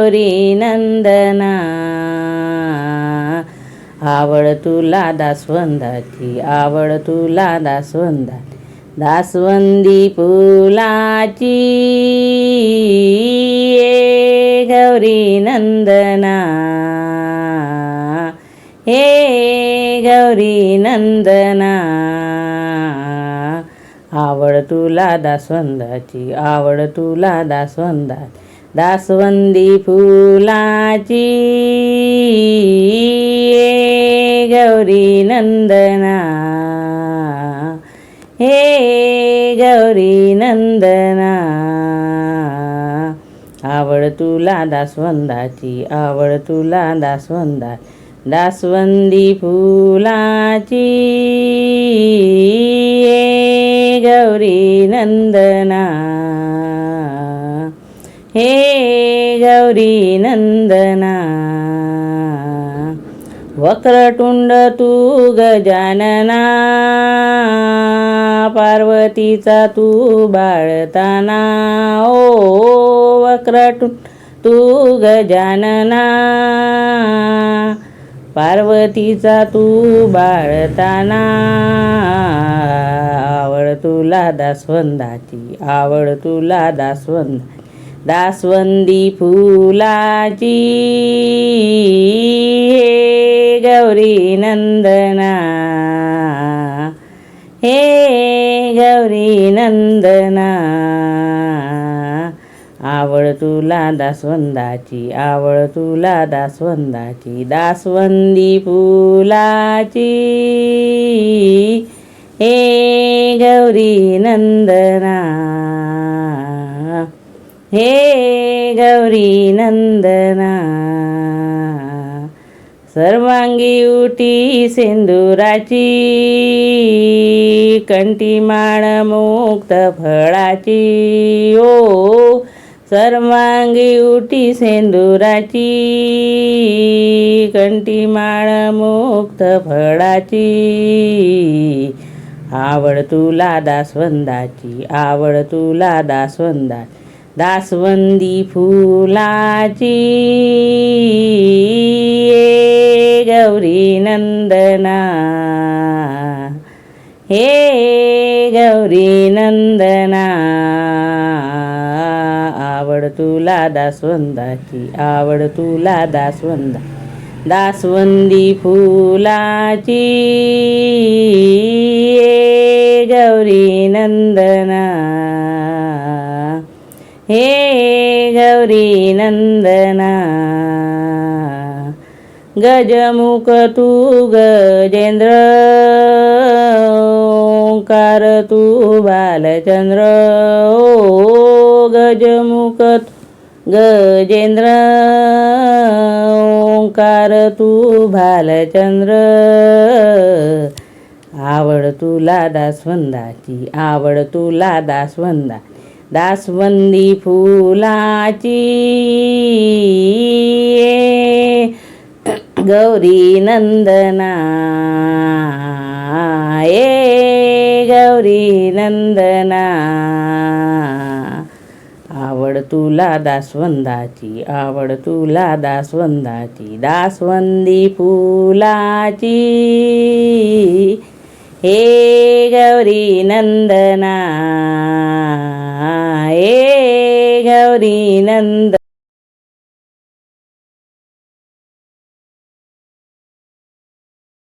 गौरी नंदना आवड तुला दासवंदाची आवड तुला दासवंदाची दासवंदी फुलाची ये गौरी नंदना हे गौरी नंदना आवड तुला दासवंदाची आवड तुला दासवंदाची दासवंदी फुलाची ये गौरी नंदना हे गौरी नंदना आवड तुला दासवंदाची आवड तुला दासवंदाची दासवंदी फुलाची ये गौरी नंदना हे गौरी नंदना वक्रतुंड तू गजानना पार्वतीचा तू बाळताना ओ वक्रतुंड तू गजानना पार्वतीचा तू बाळताना आवड तुला दासवंदाची आवड तुला दासवंदाची दासवंदी फुलाची हे गौरी नंदना हे गौरी नंदना आवड तुला दासवंदाची आवड तुला दासवंदाची दासवंदी फुलाची हे गौरी नंदना हे गौरी नंदना सर्वांगी उटी सिंदुराची कंठी माळ मुक्त फळाची ओ सर्वांगी उटी सिंदुराची कंठी माळ मुक्त फळाची आवड तुला दासवंदाची आवड तुला दासवंदाची दासवंदी फुलाची ये गौरी नंदना हे गौरी नंदना आवड तुला दासवंदाची आवड तुला दासवंदाची दासवंदी फुलाची ये गौरी नंदना हे गौरी नंदना गजमुख तू गजेंद्र ओंकार तू बालचंद्र ओ गजमुख गजेंद्र ओंकार तू बालचंद्र आवड तुला दासवंदाची आवड तुला दासवंदाची दासवंदी फुलाची गौरी नंदना ये गौरी नंदना आवड तुला दासवंदाची आवड तुला दासवंदाची दासवंदी फुलाची हे गौरी नंदना हे गौरी नंदना